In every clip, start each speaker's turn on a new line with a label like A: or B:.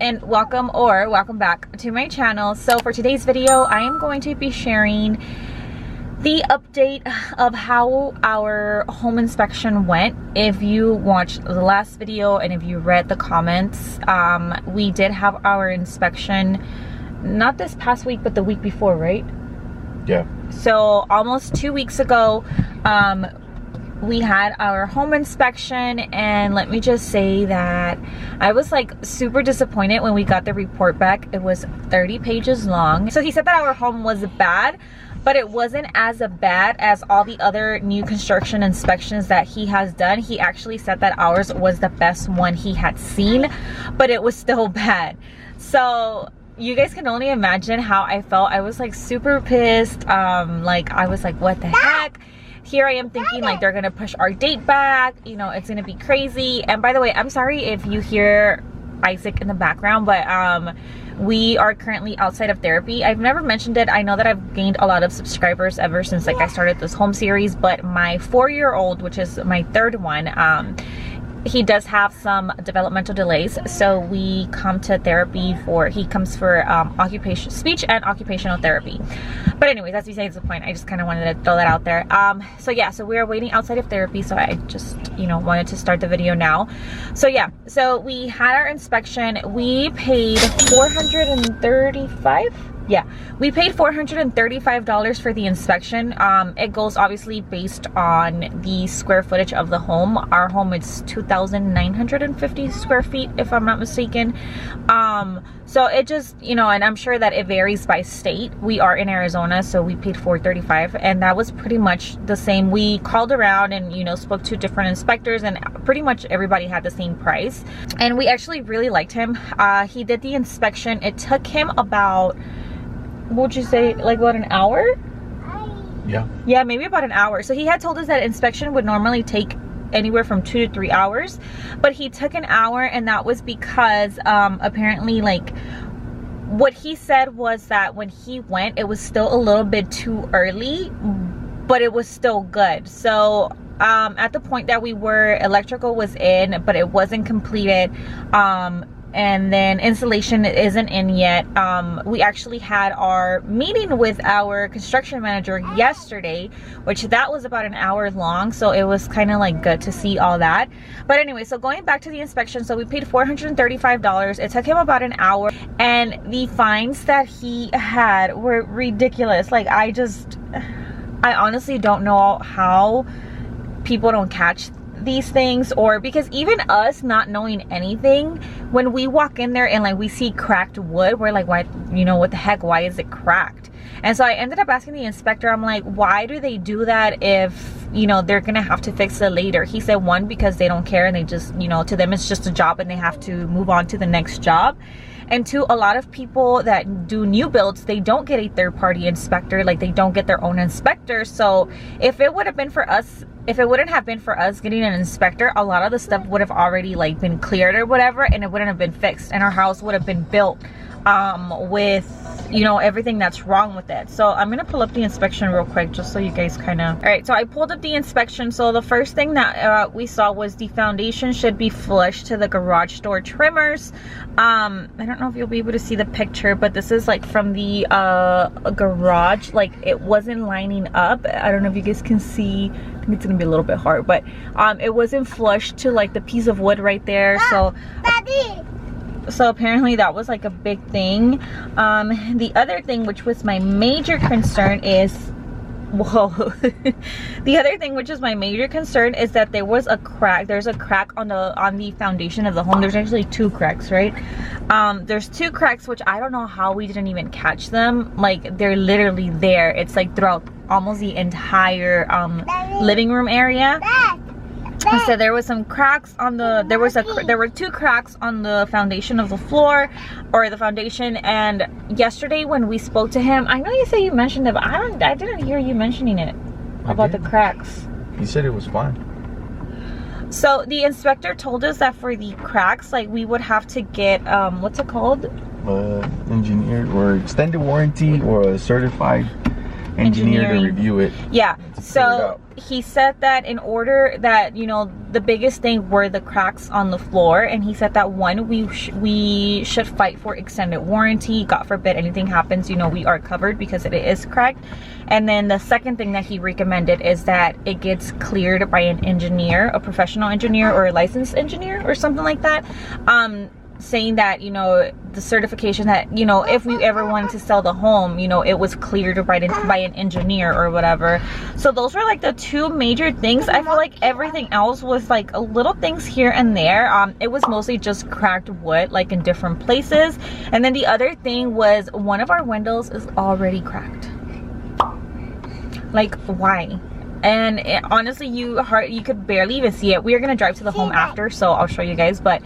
A: and welcome back to my channel. So for today's video, I am going to be sharing the update of how our home inspection went. If you watched the last video and if you read the comments, we did have our inspection not this past week but the week before, right?
B: Yeah.
A: So almost 2 weeks ago, we had our home inspection, and let me just say that I was like super disappointed when we got the report back. It was 30 pages long. So he said that our home was bad, but it wasn't as bad as all the other new construction inspections that he has done. He actually said that ours was the best one he had seen, but it was still bad. So you guys can only imagine how I felt. I was like super pissed. Like I was like, what the heck? Here I am thinking like they're gonna push our date back, you know, it's gonna be crazy. And by the way, I'm sorry if you hear Isaac in the background, but we are currently outside of therapy. I've never mentioned it. I know that I've gained a lot of subscribers ever since like I started this home series, but my 4-year-old, which is my third one, he does have some developmental delays, so we come to therapy for, he comes for speech and occupational therapy. But anyways, that's besides the point. I just kind of wanted to throw that out there. So yeah, so we are waiting outside of therapy, so I just, you know, wanted to start the video now. So yeah, so we had our inspection. We paid $435. Yeah, we paid $435 for the inspection. It goes obviously based on the square footage of the home. Our home is 2,950 square feet, if I'm not mistaken. So it just, you know, and I'm sure that it varies by state. We are in Arizona, so we paid $435, and that was pretty much the same. We called around and, you know, spoke to different inspectors, and pretty much everybody had the same price. And we actually really liked him. He did the inspection. It took him about, what would you say, like about an hour? Yeah, maybe about an hour. So he had told us that inspection would normally take anywhere from 2 to 3 hours, but he took an hour, and that was because apparently, like, what he said was that when he went, it was still a little bit too early, but it was still good. So at the point that we were, electrical was in, but it wasn't completed, and then installation isn't in yet. We actually had our meeting with our construction manager yesterday, which that was about an hour long, so it was kind of like good to see all that. But anyway, so going back to the inspection, so we paid $435. It took him about an hour, and the fines that he had were ridiculous. Like I honestly don't know how people don't catch these things, or because even us not knowing anything, when we walk in there and like we see cracked wood, we're like, why, you know, what the heck, why is it cracked? And so I ended up asking the inspector, I'm like, why do they do that if, you know, they're gonna have to fix it later? He said, one, because they don't care and they just, you know, to them it's just a job and they have to move on to the next job. And two, a lot of people that do new builds, they don't get a third-party inspector, like they don't get their own inspector. So if it would have been for us, if it wouldn't have been for us getting an inspector, a lot of the stuff would have already like been cleared or whatever, and it wouldn't have been fixed, and our house would have been built with, you know, everything that's wrong with it. So I'm gonna pull up the inspection real quick just so you guys kind of, all right, so I pulled up the inspection. So the first thing that we saw was the foundation should be flush to the garage door trimmers. I don't know if you'll be able to see the picture, but this is like from the garage, like it wasn't lining up. I don't know if you guys can see. I think it's gonna be a little bit hard, but it wasn't flush to like the piece of wood right there. So apparently that was like a big thing. The other thing, which was my major concern, is, whoa. The other thing, which is my major concern, is that there was a crack. There's a crack on the foundation of the home. There's actually 2 cracks, right? There's 2 cracks, which I don't know how we didn't even catch them. Like they're literally there. It's like throughout almost the entire living room area. So there was some cracks on the, there were 2 cracks on the foundation of the floor, or the foundation. And yesterday when we spoke to him, I know you say you mentioned it, but I didn't hear you mentioning it about the cracks.
B: He said it was fine.
A: So the inspector told us that for the cracks, like we would have to get what's it called?
B: Engineered or extended warranty or a certified engineer to review it.
A: Yeah, so he said that in order that, you know, the biggest thing were the cracks on the floor, and he said that one, we should fight for extended warranty. God forbid anything happens, you know, we are covered because it is cracked. And then the second thing that he recommended is that it gets cleared by an engineer, a professional engineer or a licensed engineer or something like that, saying that, you know, the certification that, you know, if we ever wanted to sell the home, you know, it was cleared by an engineer or whatever. So those were like the two major things. I feel like everything else was like a little things here and there. It was mostly just cracked wood, like in different places. And then the other thing was one of our windows is already cracked. Like, why? And honestly, you could barely even see it. We are gonna drive to the home after, so I'll show you guys. But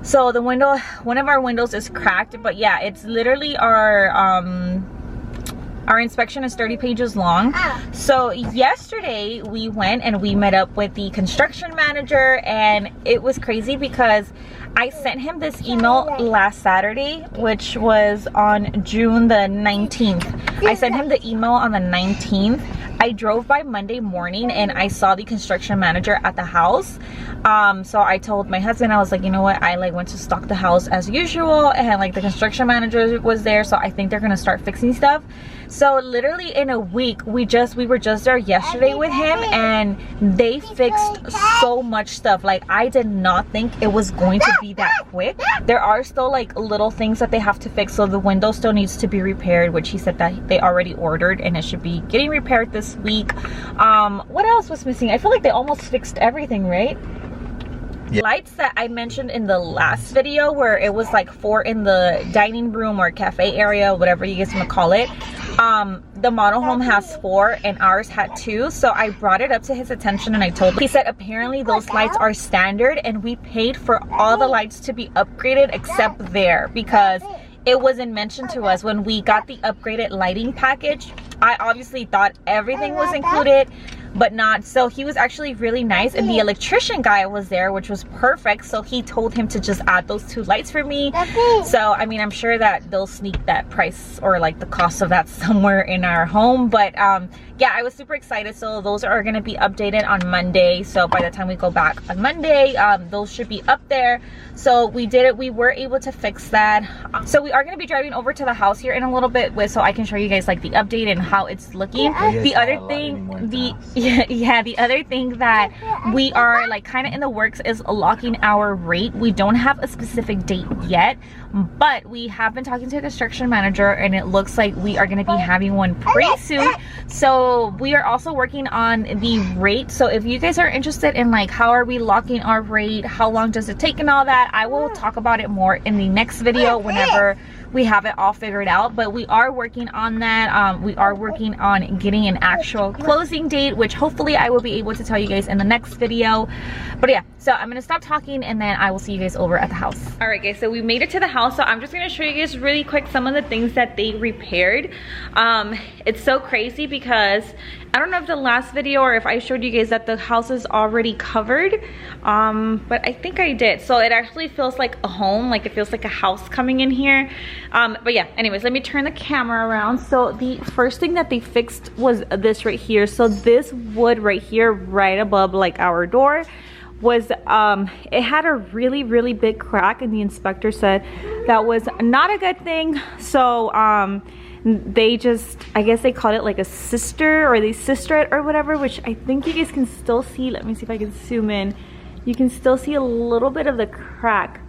A: so the window, one of our windows is cracked. But yeah, it's literally our inspection is 30 pages long. So yesterday we went and we met up with the construction manager, and it was crazy because I sent him this email last Saturday, which was on June the 19th. I sent him the email on the 19th. I drove by Monday morning and I saw the construction manager at the house. So I told my husband, I was like, you know what, I like went to stock the house as usual, and like the construction manager was there, so I think they're gonna start fixing stuff. So literally in a week, we were just there yesterday with him, and they fixed so much stuff. Like, I did not think it was going to be that quick. There are still like little things that they have to fix. So the window still needs to be repaired, which he said that they already ordered and it should be getting repaired this week. What else was missing? I feel like they almost fixed everything, right? Yeah. Lights that I mentioned in the last video, where it was like 4 in the dining room or cafe area, whatever you guys want to call it. The model home has 4 and ours had 2. So I brought it up to his attention and I told him. He said apparently those lights are standard, and we paid for all the lights to be upgraded except there, because it wasn't mentioned to us when we got the upgraded lighting package. I obviously thought everything was included, but not. So he was actually really nice, and the electrician guy was there, which was perfect. So he told him to just add those 2 lights for me. So I mean, I'm sure that they'll sneak that price or like the cost of that somewhere in our home. But yeah, I was super excited. So those are going to be updated on Monday. So by the time we go back on Monday, those should be up there. So we did it. We were able to fix that. So we are going to be driving over to the house here in a little bit so I can show you guys like the update and how it's looking. The other thing, the other thing that we are like kind of in the works is locking our rate. We don't have a specific date yet, but we have been talking to a construction manager, and it looks like we are going to be having one pretty soon. So we are also working on the rate. So if you guys are interested in like how are we locking our rate, how long does it take and all that, I will talk about it more in the next video whenever we have it all figured out. But we are working on that. We are working on getting an actual closing date, which hopefully I will be able to tell you guys in the next video. But yeah, so I'm gonna stop talking and then I will see you guys over at the house. All right guys, so we made it to the house. So I'm just gonna show you guys really quick some of the things that they repaired. It's so crazy because I don't know if the last video or if I showed you guys that the house is already covered, but I think I did. So it actually feels like a home, like it feels like a house coming in here. But yeah, anyways, let me turn the camera around. So the first thing that they fixed was this right here. So this wood right here, right above like our door, was it had a really big crack, and the inspector said that was not a good thing. So they just, I guess they called it like a sister, or they sister it or whatever, which I think you guys can still see. Let me see if I can zoom in. You can still see a little bit of the crack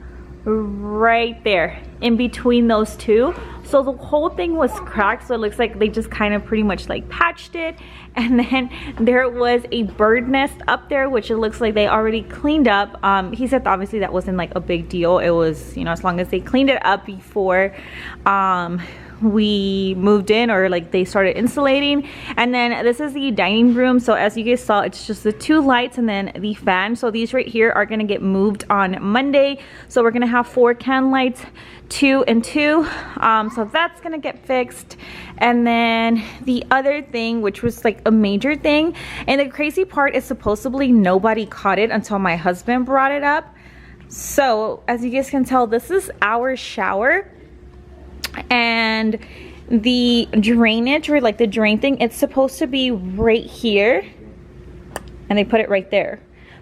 A: right there in between those two. So the whole thing was cracked, so it looks like they just kind of pretty much like patched it. And then there was a bird nest up there, which it looks like they already cleaned up. He said obviously that wasn't like a big deal. It was, you know, as long as they cleaned it up before we moved in, or like they started insulating. And then this is the dining room. So as you guys saw, it's just the 2 lights and then the fan. So these right here are gonna get moved on Monday. So we're gonna have 4 can lights, 2 and 2. So that's gonna get fixed. And then the other thing, which was like a major thing, and the crazy part is supposedly nobody caught it until my husband brought it up. So as you guys can tell, this is our shower, and the drainage, or like the drain thing, it's supposed to be right here, and they put it right there.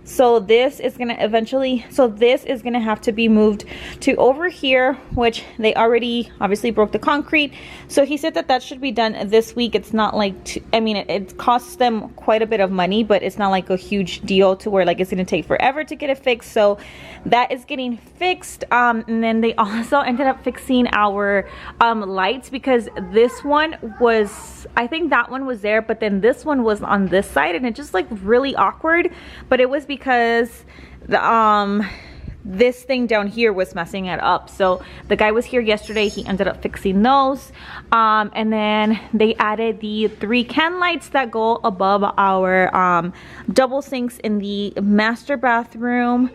A: So this is gonna eventually, so this is gonna have to be moved to over here, which they already obviously broke the concrete. So he said that that should be done this week. It's not like, I mean, it costs them quite a bit of money, but it's not like a huge deal to where like it's gonna take forever to get it fixed. So that is getting fixed. And then they also ended up fixing our lights, because this one was, I think that one was there, but then this one was on this side, and it just like really awkward. But it was because the this thing down here was messing it up. So the guy was here yesterday, he ended up fixing those. And then they added the 3 can lights that go above our double sinks in the master bathroom.